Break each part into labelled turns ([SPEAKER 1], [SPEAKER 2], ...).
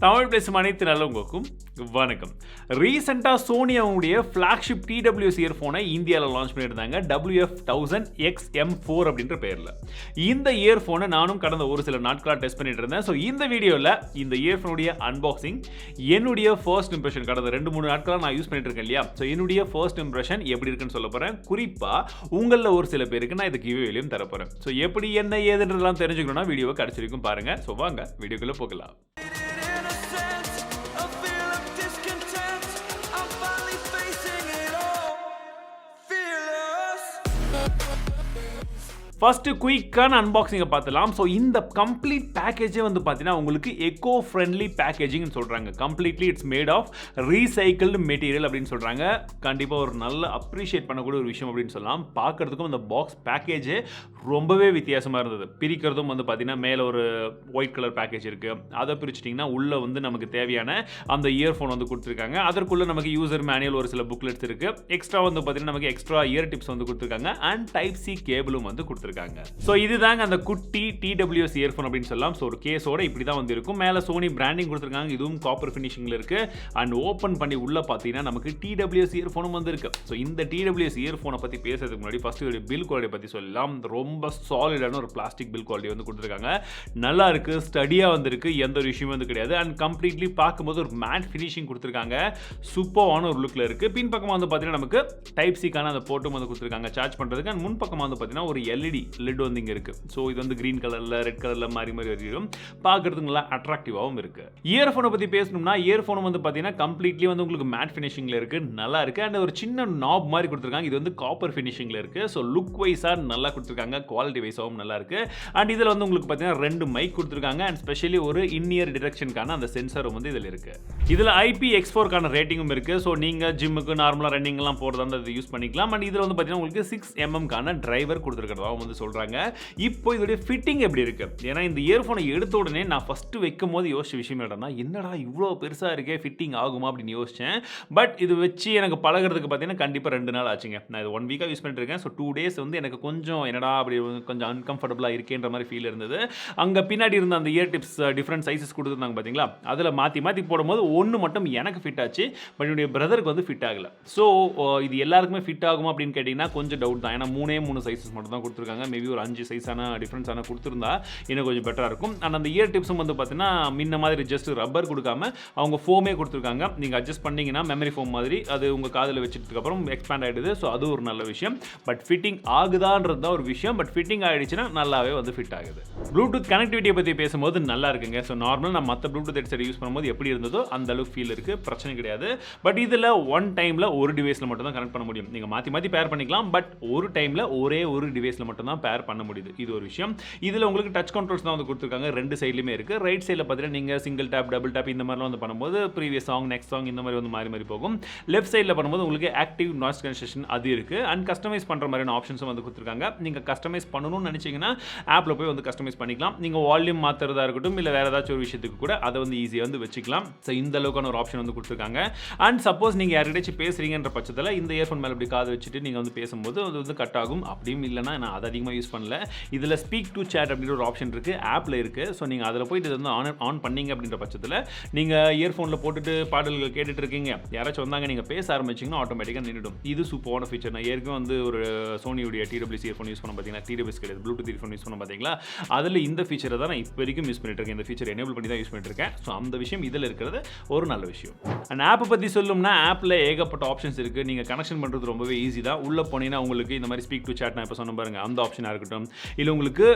[SPEAKER 1] தமிழ் பேசும் அனைத்து நல்லவங்களுக்கும் வணக்கம். ரீசெண்டாக சோனி அவங்களுடைய ஃப்ளாக்ஷிப் TWS இயர்ஃபோனை இந்தியாவில் லான்ச் பண்ணியிருந்தாங்க, WF-1000XM4 அப்படின்ற பேரில். இந்த இயர்ஃபோனை நானும் கடந்த ஒரு சில நாட்களாக டெஸ்ட் பண்ணிட்டு இருந்தேன். ஸோ இந்த வீடியோவில் இந்த இயர்ஃபோனுடைய அன்பாக்சிங், என்னுடைய ஃபர்ஸ்ட் இம்ப்ரெஷன், கடந்த 2-3 நாட்களாக நான் யூஸ் பண்ணிட்டு இருக்கேன் இல்லையா, ஸோ என்னுடைய ஃபர்ஸ்ட் இம்ப்ரெஷன் எப்படி இருக்குன்னு சொல்ல போகிறேன். குறிப்பாக உங்களில் ஒரு சில பேருக்கு நான் இதுக்கு கிவ்வேலையும் தரப்போகிறேன். ஸோ எப்படி என்ன ஏதுன்றதெல்லாம் தெரிஞ்சுக்கணும்னா வீடியோவை கடைசி வரைக்கும் பாருங்கள். ஸோ வாங்க வீடியோக்குள்ளே போகலாம். ஃபர்ஸ்ட்டு குயிக்கான அன்பாக்சிங்கை பார்த்துலாம். ஸோ இந்த கம்ப்ளீட் பேக்கேஜே வந்து பார்த்தீங்கன்னா உங்களுக்கு எக்கோ ஃப்ரெண்ட்லி பேக்கேஜிங்னு சொல்கிறாங்க. Completely it's made of recycled material அப்படின்னு சொல்கிறாங்க. கண்டிப்பாக ஒரு நல்ல அப்ரிஷியேட் பண்ணக்கூடிய ஒரு விஷயம் அப்படின்னு சொல்லலாம். பார்க்குறதுக்கும் இந்த பாக்ஸ் பேக்கேஜே ரொம்பவே வித்தியாசமாக இருந்தது. பிரிக்கிறதும் வந்து பார்த்தீங்கன்னா மேலே ஒரு ஒயிட் கலர் பேக்கேஜ் இருக்குது, அதை பிரிச்சிட்டிங்கன்னா உள்ளே வந்து நமக்கு தேவையான அந்த இயர்ஃபோன் வந்து கொடுத்துருக்காங்க. அதற்குள்ளே நமக்கு யூசர் மேனுவல் ஒரு சில புக்லெட்ஸ் இருக்குது. எக்ஸ்ட்ரா வந்து பார்த்தீங்கன்னா நமக்கு எக்ஸ்ட்ரா இயர் டிப்ஸ் வந்து கொடுத்துருக்காங்க அண்ட் டைப் சி கேபிளும் வந்து கொடுத்துருக்காங்க. ஸோ இதுதாங்க அந்த குட்டி TWS இயர்ஃபோன் அப்படின்னு சொல்லலாம். ஸோ ஒரு கேஸோட இப்படி தான் வந்து இருக்கும். மேலே சோனி பிராண்டிங் கொடுத்துருக்காங்க. இதுவும் காப்பர் ஃபினிஷிங்கில் இருக்குது. அண்ட் ஓப்பன் பண்ணி உள்ளே பார்த்தீங்கன்னா நமக்கு TWS இயர்ஃபோனும் வந்து இருக்குது. ஸோ இந்த TWS இயர்ஃபோனை பற்றி பேசுறதுக்கு முன்னாடி ஃபஸ்ட்டு இதோட பில் குவாலிட்டி பற்றி சொல்லலாம். ரொம்ப சாலிடான ஒரு பிளாஸ்டிக் பில் குவாலிட்டி வந்து கொடுத்துருக்காங்க. நல்லா இருக்குது, ஸ்டடியாக வந்துருக்கு, எந்த ஒரு விஷயமும் வந்து கிடையாது. அண்ட் கம்ப்ளீட்லி பார்க்கும்போது ஒரு மேட் ஃபினிஷிங் கொடுத்துருக்காங்க. சூப்பரான ஒரு லுக்கில் இருக்குது. பின் பக்கமாக வந்து பார்த்தீங்கன்னா நமக்கு டைப் சிக்கான அந்த போர்ட்டும் வந்து கொடுத்துருக்காங்க சார்ஜ் பண்ணுறதுக்கு. அண்ட் முன் பக்கமாக வந்து பார்த்தீங்கன்னா ஒரு LED லிட் வந்து இங்கே இருக்குது. ஸோ இது வந்து கிரீன் கலரில் ரெட் கலரில் மாறி வரைக்கும் பார்க்குறதுக்கு நல்லா அட்ராக்டிவாகவும் இருக்குது. இயர்ஃபோனை பற்றி பேசணும்னா இயர்ஃபோன் வந்து பார்த்தீங்கன்னா கம்ப்ளீட்லி வந்து உங்களுக்கு மேட் ஃபினிஷிங்கில் இருக்குது, நல்லா இருக்குது. அண்ட் ஒரு சின்ன நாப் மாதிரி கொடுத்துருக்காங்க. இது வந்து காப்பர் ஃபினிஷிங்கில் இருக்குது. ஸோ லுக் வைஸாக நல்லா கொடுத்துருக்காங்க, குவாலிட்டி வைஸாகவும் நல்லா இருக்குது. அண்ட் இதில் வந்து உங்களுக்கு பார்த்தீங்கன்னா 2 மைக் கொடுத்துருக்காங்க. அண்ட் ஸ்பெஷலி ஒரு இன்இயர் டிடெக்ஷனுக்கான அந்த சென்சரும் வந்து இதில் இருக்குது. இதில் IPX4க்கான ரேட்டிங்கும் இருக்குது. ஸோ நீங்கள் ஜிம்முக்கு நார்மலாக ரன்னிங்லாம் போகிறதா இருந்தால் யூஸ் பண்ணிக்கலாம். அண்ட் இதில் வந்து பார்த்தீங்கன்னா உங்களுக்கு 6mm டிரைவர் கொடுத்துருக்கிறதாகவும் வந்து சொல்கிறாங்க. இப்போ இதோடைய ஃபிட்டிங் எப்படி இருக்கு? ஏன்னா இந்த இயர்ஃபோனை எடுத்த உடனே நான் ஃபர்ஸ்ட் வைக்கும் போது யோசிச்ச விஷயம் என்னடா இவ்வளோ பெருசாக இருக்கே, ஃபிட்டிங் ஆகுமா அப்படின்னு யோசிச்சேன். பட் இது வச்சு எனக்கு பழகிறதுக்கு பார்த்தீங்கன்னா கண்டிப்பாக 2 நாள் ஆச்சுங்க. நான் இது 1 வீக்காக யூஸ் பண்ணிட்டு இருக்கேன். ஸோ 2 டேஸ் வந்து எனக்கு கொஞ்சம் என்னடா அப்படி கொஞ்சம் அன்கம்ஃபர்டபுளாக இருக்கேன்ற மாதிரி ஃபீல் இருந்தது. அங்கே பின்னாடி இருந்த அந்த இயர் டிப்ஸ் டிஃப்ரெண்ட் சைஸஸ் கொடுத்துருந்தாங்க பார்த்தீங்களா, அதில் மாற்றி போடும்போது ஒன்று மட்டும் எனக்கு ஃபிட் ஆச்சு, பட் என்னுடைய பிரதருக்கு வந்து ஃபிட் ஆகலை. ஸோ இது எல்லாருக்குமே ஃபிட் ஆகுமா அப்படின்னு கேட்டிங்கன்னா கொஞ்சம் டவுட் தான். ஏன்னா 3 சைஸஸ் மட்டும் தான் கொடுத்துருக்காங்க. மேபி ஒரு 5 சைஸான டிஃப்ரென்ஸான கொடுத்துருந்தா இன்னும் கொஞ்சம் பெட்டராக இருக்கும். அண்ட் அந்த இயர் டிப்ஸும் வந்து பார்த்தீங்கன்னா முன்ன மாதிரி ஜஸ்ட் ரப்பர் கொடுக்காம அவங்க ஃபோமே கொடுத்துருக்காங்க. நீங்கள் அட்ஜஸ்ட் பண்ணிங்கன்னா மெமரி ஃபோம் மாதிரி அது உங்கள் காதில் வச்சதுக்கப்புறம் எக்ஸ்பேண்ட் ஆகிடுது. ஸோ அது ஒரு நல்ல விஷயம். பட் ஃபிட்டிங் ஆகுதான்றது தான் ஒரு விஷயம். பட் ஃபிட்டிங் ஆகிடுச்சுன்னா நல்லாவே வந்து ஃபிட் ஆகுது. ப்ளூடூத் கனெக்டிவிட்டியை பற்றி பேசும்போது நல்லா இருக்குங்க. ஸோ நார்மல் நான் மற்ற ப்ளூடூத் ஹெட்செட் யூஸ் பண்ணும்போது எப்படி இருந்ததோ அந்த அளவுக்கு ஃபீல் இருக்குது, பிரச்சனை கிடையாது. பட் இதில் ஒன் டைமில் ஒரு டிவைஸில் மட்டும் தான் கனெக்ட் பண்ண முடியும். நீங்கள் மாற்றி பேர் பண்ணிக்கலாம். பட் ஒரு டைமில் ஒரே ஒரு டிவைஸில் மட்டும் தான் பேர் பண்ண முடியுது. இது ஒரு விஷயம். இதில் உங்களுக்கு டச் கண்ட்ரோல்ஸ் தான் வந்து கொடுத்துருக்காங்க. 2 சைட்லையுமே இருக்குது. ரைட் சைடில் பார்த்தீங்கன்னா நீங்கள் சிங்கிள் டேப், டபுள் டேப் இந்த மாதிரிலாம் வந்து பண்ணும்போது ப்ரீவியஸ் சாங், நெக்ஸ்ட் சாங் இந்த மாதிரி வந்து மாறி போகும். லெஃப்ட் சைடில் பண்ணும்போது உங்களுக்கு ஆக்டிவ் நாய்ஸ் கேன்சலேஷன் அது இருக்குது. அண்ட் கஸ்டமைஸ் பண்ணுற மாதிரியான ஆப்ஷன்ஸும் வந்து கொடுத்துருக்காங்க. நீங்கள் கஸ்டமைஸ் பண்ணணும்னு நினச்சிங்கன்னா ஆப்பில் போய் வந்து கஸ்டமைஸ் பண்ணிக்கலாம். நீங்கள் வால்யூம் மாற்றுறதா இருக்கட்டும், இல்லை வேறு ஏதாச்சும் ஒரு விஷயத்துக்கு கூட அதை வந்து ஈஸியாக வந்து வச்சுக்கலாம். ஸோ இந்த அளவுக்கான ஒரு ஆப்ஷன் வந்து கொடுத்துருக்காங்க. அண்ட் சப்போஸ் நீங்கள் யார்கிட்டச்சும் பேசுகிறீங்கன்ற பட்சத்தில் இந்த இயர்ஃபோன் மேலே இப்படி காது வச்சுட்டு நீங்கள் வந்து பேசும்போது அது வந்து கட் ஆகும். அப்படியும் இல்லைனா நான் அதை அதிகமாக யூஸ் பண்ணல. இதில் ஸ்பீக் டு சேட் அப்படின்ற ஒரு ஆப்ஷன் இருக்குது, ஆப்பில் இருக்குது. ஸோ நீங்கள் அதில் போயிட்டு வந்து ஆன் பண்ணீங்க அப்படின்ற பட்சத்தில் நீங்கள் இயர்ஃபோனில் போட்டுட்டு பாடல்கள் கேட்டுட்டு இருக்கீங்க, யாராச்சும் வந்தாங்க நீங்கள் பேச ஆரம்பிச்சிங்கன்னா ஆட்டோமேட்டிக்காக நின்றுடும். இது சூப்பரான ஃபீச்சர். நான் ஏற்கனவே வந்து ஒரு சோனியுடைய TWS இயர்ஃபோன் யூஸ் பண்ண பார்த்தீங்கன்னா, TWS கிடையாது, ப்ளூடூத் இயர்ஃபோன் யூஸ் பண்ண பார்த்தீங்களா, அதில் இந்த ஃபீச்சரை தான் நான் இப்போ வரைக்கும் யூஸ் பண்ணிட்டு இருக்கேன். இந்த ஃபீச்சர் எனேபிள் பண்ணி தான் யூஸ் பண்ணிட்டு இருக்கேன். ஸோ அந்த விஷயம் இதில் இருக்கிறது ஒரு நல்ல விஷயம். அண்ட் ஆப்பை பற்றி சொல்லணும்னா ஆப்பில் ஏகப்பட்ட ஆப்ஷன்ஸ் இருக்குது. நீங்கள் கனெக்ஷன் பண்ணுறது ரொம்பவே ஈஸி தான். உள்ளே போனீங்கன்னா உங்களுக்கு இந்த மாதிரி ஸ்பீக் டு சேட் நான் இப்போ சொன்ன பாருங்க, அந்த ஆப்ஷனாக இருக்கட்டும், இல்லை உங்களுக்கு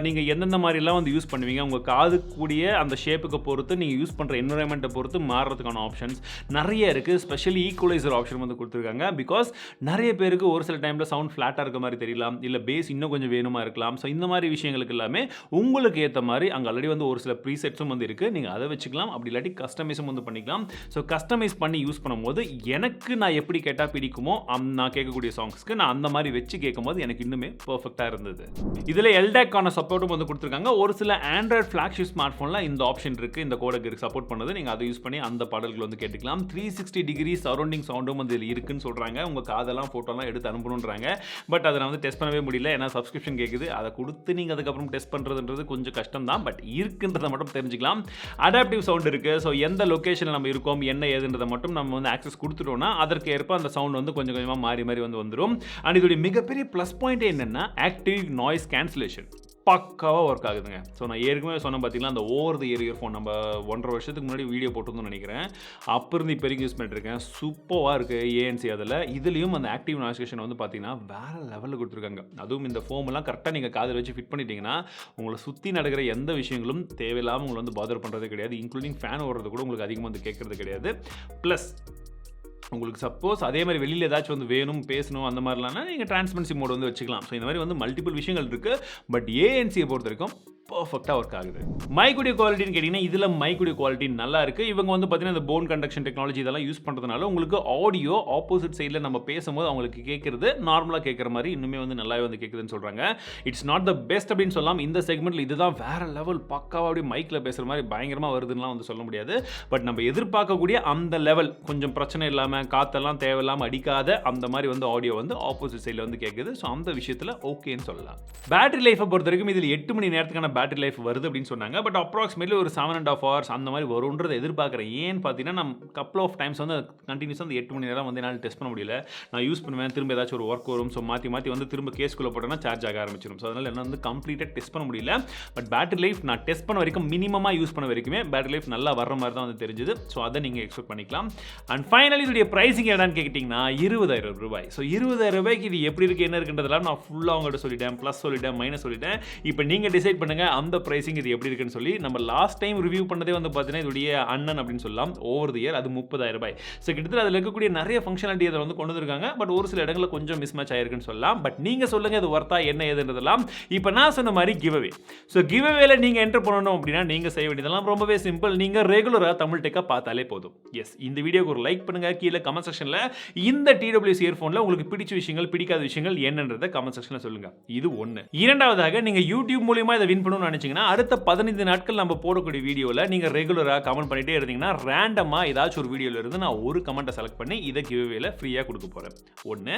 [SPEAKER 1] நீங்கள் எந்தெந்த மாதிரிலாம் வந்து யூஸ் பண்ணுவீங்க, உங்கள் காது கூடிய அந்த ஷேப்புக்கு பொறுத்து நீங்கள் யூஸ் பண்ணுற என்விரான்மெண்ட்டை பொறுத்து மாறுறதுக்கான ஆப்ஷன்ஸ் நிறைய இருக்குது. ஸ்பெஷலி ஈக்குவலைசர் ஆப்ஷன் வந்து கொடுத்துருக்காங்க. பிகாஸ் நிறைய பேருக்கு ஒரு சில டைமில் சவுண்ட் ஃப்ளாட்டாக இருக்க மாதிரி தெரியலாம், இல்லை பேஸ் இன்னும் கொஞ்சம் வேணுமா இருக்கலாம். ஸோ இந்த மாதிரி விஷயங்களுக்கு எல்லாமே உங்களுக்கு ஏற்ற மாதிரி அங்கே ஆல்ரெடி வந்து ஒரு சில ப்ரீசெட்ஸும் வந்து இருக்குது. நீங்கள் அதை வச்சுக்கலாம். அப்படி இல்லாட்டி கஸ்டமைஸும் வந்து பண்ணிக்கலாம். ஸோ கஸ்டமைஸ் பண்ணி யூஸ் பண்ணும்போது எனக்கு நான் எப்படி கேட்டால் பிடிக்குமோ நான் கேட்கக்கூடிய சாங்ஸ்க்கு நான் அந்த மாதிரி வச்சு கேட்கும்போது எனக்கு இன்னுமே பர்ஃபெக்ட் பர்ஃபெக்டாக இருந்தது. இதில் LDAC-க்கான சப்போர்ட்டும் வந்து கொடுத்துருக்காங்க. ஒரு சில ஆண்ட்ராய்ட் ஃப்ளாக்ஷிப் ஸ்மார்ட் ஃபோனில் இந்த ஆப்ஷன் இருக்குது, இந்த கோடக்கு சப்போர்ட் பண்ணுது. நீங்கள் அதை யூஸ் பண்ணி அந்த பாடல்கள் வந்து கேட்டுக்கலாம். 360 டிகிரி சரௌண்டிங் சவுண்டும் வந்து இதில் இருக்குன்னு சொல்கிறாங்க. உங்கள் காதெல்லாம் ஃபோட்டோலாம் எடுத்து அனுப்பணுன்றாங்க. பட் அதை நான் வந்து டெஸ்ட் பண்ணவே முடியல, ஏன்னா சப்ஸ்கிரிப்ஷன் கேட்குது. அதை கொடுத்து நீங்கள் அதுக்கப்புறம் டெஸ்ட் பண்ணுறதுன்றது கொஞ்சம் கஷ்டம் தான். பட் இருக்குன்றதை மட்டும் தெரிஞ்சுக்கலாம். அடாப்டிவ் சவுண்ட் இருக்குது. ஸோ எந்த லொக்கேஷனில் நம்ம இருக்கோம் என்ன ஏதுன்றதை மட்டும் நம்ம வந்து ஆக்சஸ் கொடுத்துட்டோம்னா அதற்கு ஏற்ப அந்த சவுண்ட் வந்து கொஞ்சம் கொஞ்சமாக மாறி மாறி வந்து வந்துடும். அண்ட் இதோடைய மிகப்பெரிய ப்ளஸ் பாயிண்ட் என்னென்னா ஆக்டிவ் நாய்ஸ் கேன்சலேஷன் பக்காவாக ஒர்க் ஆகுதுங்க. ஸோ நான் ஏற்கனவே சொன்ன பார்த்தீங்களா, அந்த ஓவர் தி இயர் இயர்ஃபோன் நம்ம 1.5 வருஷத்துக்கு முன்னாடி வீடியோ போட்டுருந்தோம்னு நினைக்கிறேன். அப்போ இருந்து இப்போ வரைக்கும் யூஸ் பண்ணிட்டுருக்கேன். சூப்பராக இருக்குது ANC. அதில் இதுலேயும் அந்த ஆக்டிவ் நாய்ஸ் வந்து பார்த்தீங்கன்னா வேறு லெவலில் கொடுத்துருக்காங்க. அதுவும் இந்த ஃபோமெல்லாம் கரெக்டாக நீங்கள் காதில் வச்சு ஃபிட் பண்ணிட்டீங்கன்னா உங்களை சுற்றி நடக்கிற எந்த விஷயங்களும் தேவையில்லாமல் உங்களை வந்து பாதர் பண்ணுறது கிடையாது. இன்க்ளூடிங் ஃபேன் ஓடுறது கூட உங்களுக்கு அதிகமாக வந்து கேட்குறது கிடையாது. ப்ளஸ் உங்களுக்கு சப்போஸ் அதே மாதிரி வெளியில் ஏதாச்சும் வந்து வேணும் பேசணும் அந்த மாதிரிலாம்னா நீங்கள் டிரான்ஸ்பரன்சி மோட் வந்து வச்சுக்கலாம். ஸோ இந்த மாதிரி வந்து மல்டிபிள் விஷயங்கள் இருக்குது. பட் ANC-யை பொறுத்த வரைக்கும் பர்ஃபெக்டாக ஒர்க் ஆகுது. மைக்குடைய குவாலிட்டின்னு கேட்டிங்கன்னா இதில் மைக்குடைய குவாலிட்டி நல்லா இருக்குது. இவங்க வந்து பார்த்தீங்கன்னா இந்த போன் கண்டக்ஷன் டெக்னாலஜி இதெல்லாம் யூஸ் பண்ணுறதுனால உங்களுக்கு ஆடியோ ஆப்போசிட் சைடில் நம்ம பேசும்போது அவங்களுக்கு கேட்குறது நார்மலாக கேட்குற மாதிரி இன்னுமே வந்து நல்லாவே வந்து கேட்குதுன்னு சொல்கிறாங்க. இட்ஸ் நாட் த பெஸ்ட் அப்படின்னு சொல்லலாம். இந்த செக்மெண்ட்டில் இதுதான் வேறு லெவல், பக்காவாக அப்படியே மைக்கில் பேசுகிற மாதிரி பயங்கரமாக வருதுன்னா வந்து சொல்ல முடியாது. பட் நம்ம எதிர்பார்க்கக்கூடிய அந்த லெவல் கொஞ்சம் பிரச்சனை இல்லாமல் காற்றெல்லாம் தேவையில்லாமல் அடிக்காத அந்த மாதிரி வந்து ஆடியோ வந்து ஆப்போசிட் சைடில் வந்து கேட்குது. ஸோ அந்த விஷயத்தில் ஓகேன்னு சொல்லலாம். பேட்டரி லைஃபை பொறுத்த வரைக்கும் இதில் 8 மணி நேரத்துக்கான பேட்டரி லைஃப் வருது அப்படின்னு சொன்னாங்க. பட் அப்ராக்சிமேட்லி ஒரு 7.5 hours அந்த மாதிரி வரும்ன்றதை எதிர்பார்க்குறேன். ஏன்னு பார்த்தீங்கன்னா நம்ம கப்பல் ஆஃப் டைம்ஸ் வந்து கண்டினியூஸாக அந்த 8 மணி நேரம் வந்து என்னால் டெஸ்ட் பண்ண முடியல. நான் யூஸ் பண்ணுவேன், திரும்ப ஏதாச்சும் ஒரு ஒர்க் வரும். ஸோ மாற்றி மாற்றி வந்து திரும்ப கேஸ்குள்ளே போட்டோன்னா சார்ஜ் ஆக ஆரம்பிச்சிடும். ஸோ அதனால் என்ன வந்து கம்ப்ளீட்டாக டெஸ்ட் பண்ண முடியல. பட் பேட்டரி லைஃப் நான் டெஸ்ட் பண்ண வரைக்கும் மினிமமாக யூஸ் பண்ண வரைக்குமே பேட்டரி லைஃப் நல்லா வர்ற மாதிரி தான் வந்து தெரிஞ்சுது. ஸோ அதை நீங்கள் எக்ஸ்பெக்ட் பண்ணிக்கலாம். அண்ட் ஃபைனலி இதோடைய ப்ரைஸிங் என்னன்னு கேட்டிங்கன்னா 20,000 ரூபாய். ஸோ 20,000 ரூபாய்க்கு இது எப்படி இருக்குது என்ன இருக்குன்றதெல்லாம் நான் ஃபுல்லாக அவங்கள்ட்ட சொல்லிட்டேன். ப்ளஸ் சொல்லிட்டேன், மைனஸ் சொல்லிட்டேன். இப்போ நீங்கள் டிசைட் பண்ணுங்கள் அந்த ப்ரைஸிங் இது எப்படி இருக்குன்னு சொல்லி. நம்ம லாஸ்ட் டைம் ரிவ்யூ பண்ணதே வந்து பார்த்தீங்கன்னா இதோடைய அண்ணன் அப்படின்னு சொல்லலாம், ஓவர் தி இயர். அது 30,000 ரூபாய். ஸோ கிட்டத்தட்ட அதில் இருக்கக்கூடிய நிறைய ஃபங்க்ஷனாலிட்டி அதில் வந்து கொண்டு வந்திருக்காங்க. பட் ஒரு சில இடங்களில் கொஞ்சம் மிஸ் மேட்ச் ஆயிருக்குன்னு சொல்லலாம். பட் நீங்கள் சொல்லுங்கள் இது ஒர்த்தா என்ன ஏதுன்றதெல்லாம். இப்போ நான் சொன்ன மாதிரி கிவ்அவே. ஸோ கிவ்அவேல நீங்கள் என்டர் பண்ணணும் அப்படின்னா நீங்கள் செய்ய வேண்டியதெல்லாம் ரொம்பவே சிம்பிள். நீங்கள் ரெகுலராக தமிழ் டெக்கை பார்த்தாலே போதும். எஸ், இந்த வீடியோக்கு ஒரு லைக் பண்ணுங்கள். கீழே கமெண்ட் செக்ஷனில் இந்த TWS இயர்ஃபோனில் உங்களுக்கு பிடிச்ச விஷயங்கள் பிடிக்காத விஷயங்கள் என்னன்றதை கமெண்ட் செக்ஷனில் சொல்லுங்கள். இது ஒன்று. இரண்டாவதாக நீங்கள் யூடியூப் மூலியமாக இதை வின் பண்ணணும்னு நினச்சிங்கன்னா அடுத்த 15 நாட்கள் நம்ம போடக்கூடிய வீடியோவில் நீங்கள் ரெகுலராக கமெண்ட் பண்ணிட்டே இருந்தீங்கன்னா ரேண்டமாக ஏதாச்சும் ஒரு வீடியோவில் இருந்து நான் ஒரு கமெண்ட்டை செலக்ட் பண்ணி இதை கிவ்அவேல ஃப்ரீயாக கொடுக்க போகிறேன். ஒன்று.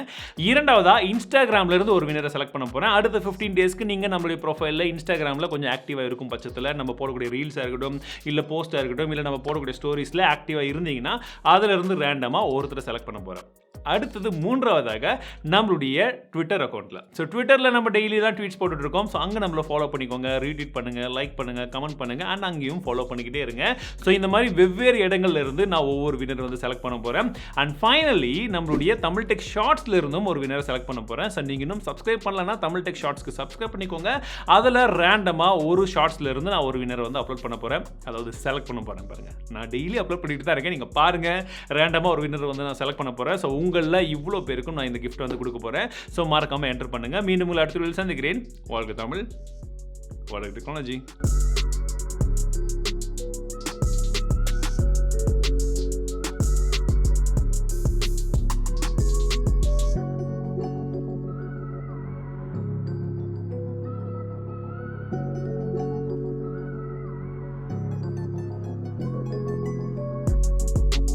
[SPEAKER 1] இரண்டாவதாக இன்ஸ்டாகிராமில் இருந்து ஒரு வினரை செலக்ட் பண்ண போகிறேன். அடுத்த 15 டேஸ்க்கு நீங்கள் நம்மளுடைய ப்ரொஃபைலில் இன்ஸ்டாகிராமில் கொஞ்சம் ஆக்டிவாக இருக்கும் பட்சத்தில் நம்ம போடக்கூடிய ரீல்ஸாக இருக்கட்டும், இல்லை போஸ்ட்டாக இருக்கட்டும், இல்லை நம்ம போடக்கூடிய ஸ்டோரிஸில் ஆக்டிவாக இருந்தீங்கன்னா அதிலிருந்து ரேண்டமாக ஒருத்தரை செலக்ட் பண்ண போகிறேன். அடுத்தது மூன்றாவதாக நம்மளுடைய ட்விட்டர் அக்கௌண்ட்டில். ஸோ ட்விட்டரில் நம்ம டெய்லி தான் ட்வீட்ஸ் போட்டுட்ருக்கோம். ஸோ அங்கே நம்மளை ஃபாலோ பண்ணிக்கோங்க, ரீட்வீட் பண்ணுங்கள், லைக் பண்ணுங்கள், கமெண்ட் பண்ணுங்கள். அண்ட் அங்கேயும் ஃபாலோ பண்ணிக்கிட்டே இருங்க. ஸோ இந்த மாதிரி வெவ்வேறு இடங்கள்ல இருந்து நான் ஒவ்வொரு வினர் வந்து செலக்ட் பண்ண போகிறேன். அண்ட் ஃபைனலி நம்மளுடைய தமிழ் டெக் ஷார்ட்ஸில் இருந்தும் ஒரு வினரை செலக்ட் பண்ண போகிறேன். ஸோ நீங்கள் இன்னும் சப்ஸ்கிரைப் பண்ணலன்னா தமிழ் டெக் ஷார்ட்ஸ்க்கு சப்ஸ்கிரைப் பண்ணிக்கோங்க. அதில் ரேண்டமாக ஒரு ஷார்ட்ஸில் இருந்து நான் ஒரு வினர் வந்து அப்லோட் பண்ண போகிறேன். அதாவது செலக்ட் பண்ண போகிறேன். பாருங்கள், நான் டெய்லி அப்லோட் பண்ணிட்டு தான் இருக்கேன். நீங்கள் பாருங்கள், ரேண்டமாக ஒரு வினர் வந்து நான் செலக்ட் பண்ண போகிறேன். ஸோ உங்களில் இவ்வளோ பேருக்கும் நான் இந்த கிஃப்ட் வந்து கொடுக்க போகிறேன். ஸோ மறக்காமல் என்டர் பண்ணுங்கள். மீண்டும் உங்களை அடுத்த வீடியோவில் சந்திக்கிறேன். வாழ்க தமிழ், வாழ்க டெக்னாலஜி.